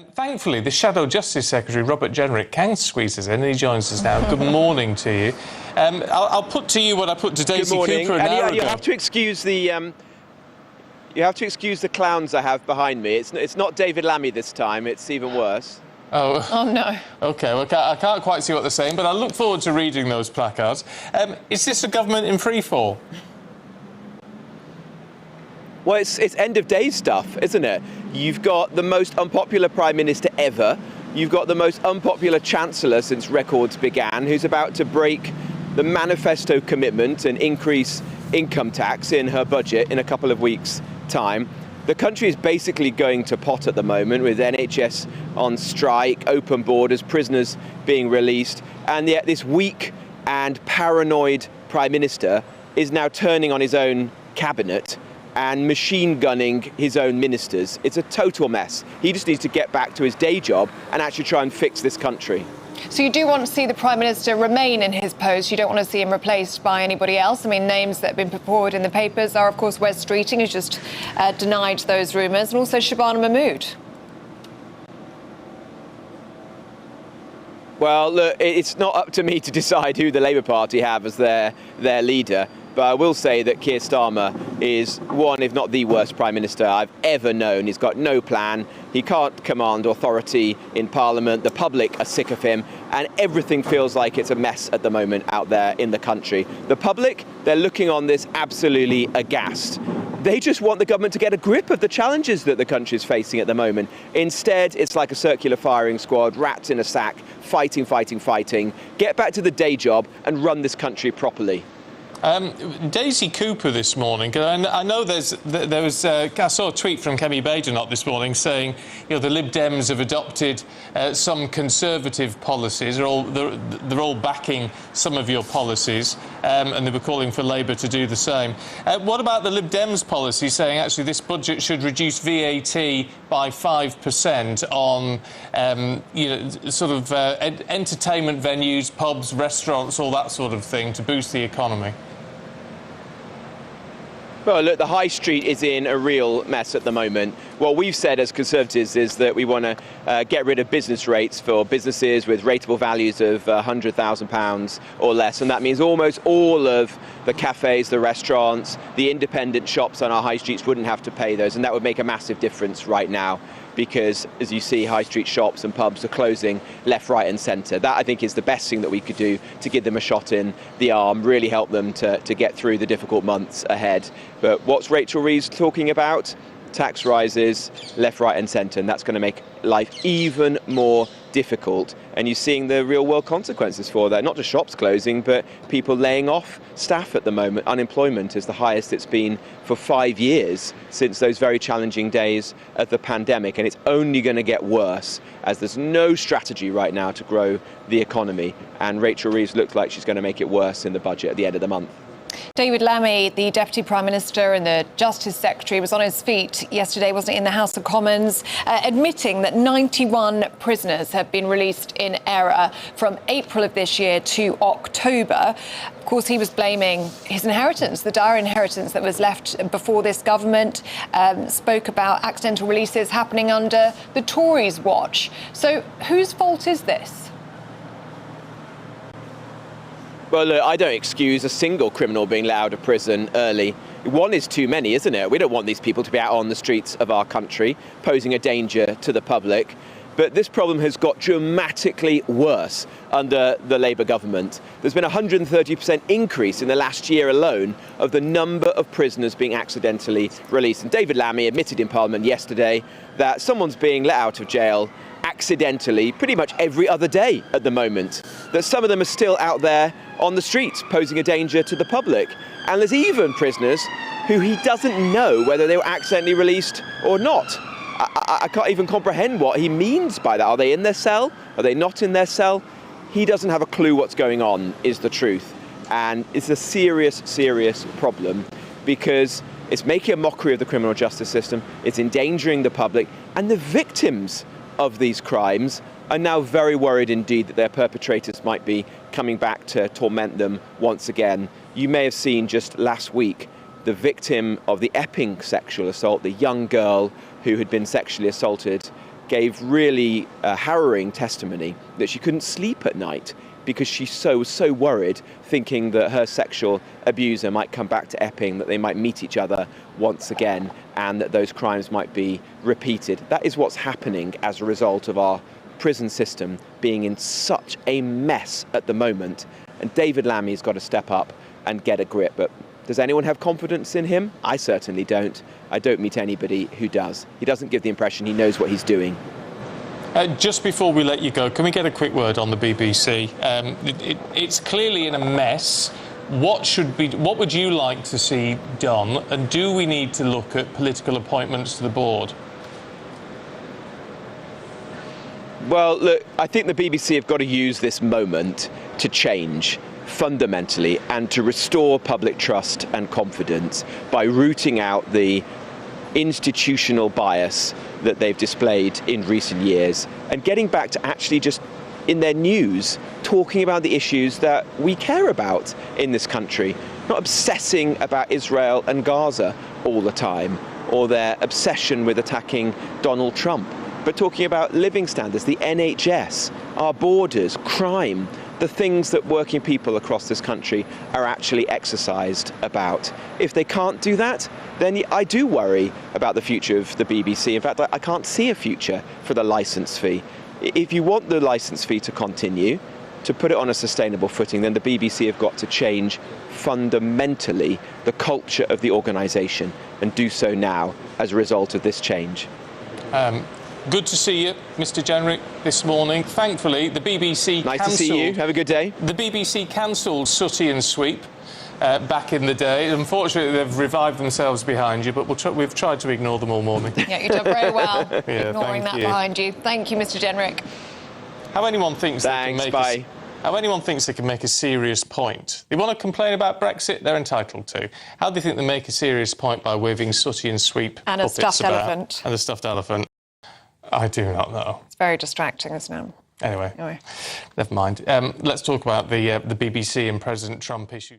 Thankfully, the Shadow Justice Secretary, Robert Jenrick, can squeeze us in, and he joins us now. Good morning to you. I'll put to you what I put to Daisy Cooper an hour ago. You have to excuse the clowns I have behind me. It's not David Lammy this time. It's even worse. Oh no. OK, well, I can't quite see what they're saying, but I look forward to reading those placards. Is this a government in freefall? Well, it's end of day stuff, isn't it? You've got the most unpopular Prime Minister ever. You've got the most unpopular Chancellor since records began, who's about to break the manifesto commitment and increase income tax in her budget in a couple of weeks' time. The country is basically going to pot at the moment, with NHS on strike, open borders, prisoners being released, and yet this weak and paranoid Prime Minister is now turning on his own cabinet and machine gunning his own ministers. It's a total mess. He just needs to get back to his day job and actually try and fix this country. So you do want to see the Prime Minister remain in his post? You don't want to see him replaced by anybody else? I mean, names that have been put forward in the papers are, of course, Wes Streeting, who's just denied those rumours, and also Shabana Mahmood. Well, look, it's not up to me to decide who the Labour Party have as their leader. But I will say that Keir Starmer is one, if not the worst Prime Minister I've ever known. He's got no plan. He can't command authority in Parliament. The public are sick of him. And everything feels like it's a mess at the moment out there in the country. The public, they're looking on this absolutely aghast. They just want the government to get a grip of the challenges that the country is facing at the moment. Instead, it's like a circular firing squad, rats in a sack, fighting. Get back to the day job and run this country properly. Daisy Cooper this morning, I know I saw a tweet from Kemi Badenoch this morning saying, the Lib Dems have adopted some conservative policies, they're all backing some of your policies, and they were calling for Labour to do the same. What about the Lib Dems policy saying actually this budget should reduce VAT by 5% on, entertainment venues, pubs, restaurants, all that sort of thing to boost the economy? Well, look, the high street is in a real mess at the moment. What we've said as Conservatives is that we want to get rid of business rates for businesses with rateable values of £100,000 or less. And that means almost all of the cafes, the restaurants, the independent shops on our high streets wouldn't have to pay those. And that would make a massive difference right now, because, as you see, high street shops and pubs are closing left, right and centre. That, I think, is the best thing that we could do to give them a shot in the arm, really help them to get through the difficult months ahead. But what's Rachel Reeves talking about? Tax rises left, right and centre, and that's going to make life even more difficult. And you're seeing the real world consequences for that. Not just shops closing, but people laying off staff at the moment. Unemployment is the highest it's been for 5 years since those very challenging days of the pandemic. And it's only going to get worse as there's no strategy right now to grow the economy. And Rachel Reeves looks like she's going to make it worse in the budget at the end of the month. David Lammy, the Deputy Prime Minister and the Justice Secretary, was on his feet yesterday, wasn't he, in the House of Commons, admitting that 91 prisoners have been released in error from April of this year to October. Of course, he was blaming his inheritance, the dire inheritance that was left before this government, spoke about accidental releases happening under the Tories' watch. So whose fault is this? Well, look, I don't excuse a single criminal being let out of prison early. One is too many, isn't it? We don't want these people to be out on the streets of our country, posing a danger to the public. But this problem has got dramatically worse under the Labour government. There's been a 130% increase in the last year alone of the number of prisoners being accidentally released. And David Lammy admitted in Parliament yesterday that someone's being let out of jail accidentally pretty much every other day at the moment, that some of them are still out there on the streets posing a danger to the public. And there's even prisoners who he doesn't know whether they were accidentally released or not. I can't even comprehend what he means by that. Are they in their cell? Are they not in their cell? He doesn't have a clue what's going on, is the truth. And it's a serious, serious problem, because it's making a mockery of the criminal justice system, it's endangering the public, and the victims of these crimes are now very worried indeed that their perpetrators might be coming back to torment them once again. You may have seen just last week the victim of the Epping sexual assault, the young girl who had been sexually assaulted gave really harrowing testimony that she couldn't sleep at night because she's so worried, thinking that her sexual abuser might come back to Epping, that they might meet each other once again, and that those crimes might be repeated. That is what's happening as a result of our prison system being in such a mess at the moment. And David Lammy's got to step up and get a grip. But does anyone have confidence in him? I certainly don't. I don't meet anybody who does. He doesn't give the impression he knows what he's doing. Just before we let you go, can we get a quick word on the BBC? It's clearly in a mess. What would you like to see done? And do we need to look at political appointments to the board? Well, look, I think the BBC have got to use this moment to change fundamentally and to restore public trust and confidence by rooting out the institutional bias that they've displayed in recent years and getting back to actually just in their news talking about the issues that we care about in this country, not obsessing about Israel and Gaza all the time or their obsession with attacking Donald Trump, but talking about living standards, the NHS, our borders, crime, the things that working people across this country are actually exercised about. If they can't do that, then I do worry about the future of the BBC. In fact, I can't see a future for the licence fee. If you want the licence fee to continue, to put it on a sustainable footing, then the BBC have got to change fundamentally the culture of the organisation and do so now as a result of this change. Good to see you, Mr. Jenrick, this morning. Thankfully, the BBC Nice to see you. Have a good day. The BBC cancelled Sooty and Sweep back in the day. Unfortunately, they've revived themselves behind you, but we've tried to ignore them all morning. Yeah, you've done very well ignoring that behind you. Thank you, Mr. Jenrick. How anyone thinks they can make a serious point? They want to complain about Brexit, they're entitled to. How do you think they make a serious point by waving Sooty and Sweep and a stuffed elephant? And a stuffed elephant. I do not know. It's very distracting, isn't it? Anyway. Never mind. Let's talk about the BBC and President Trump issue.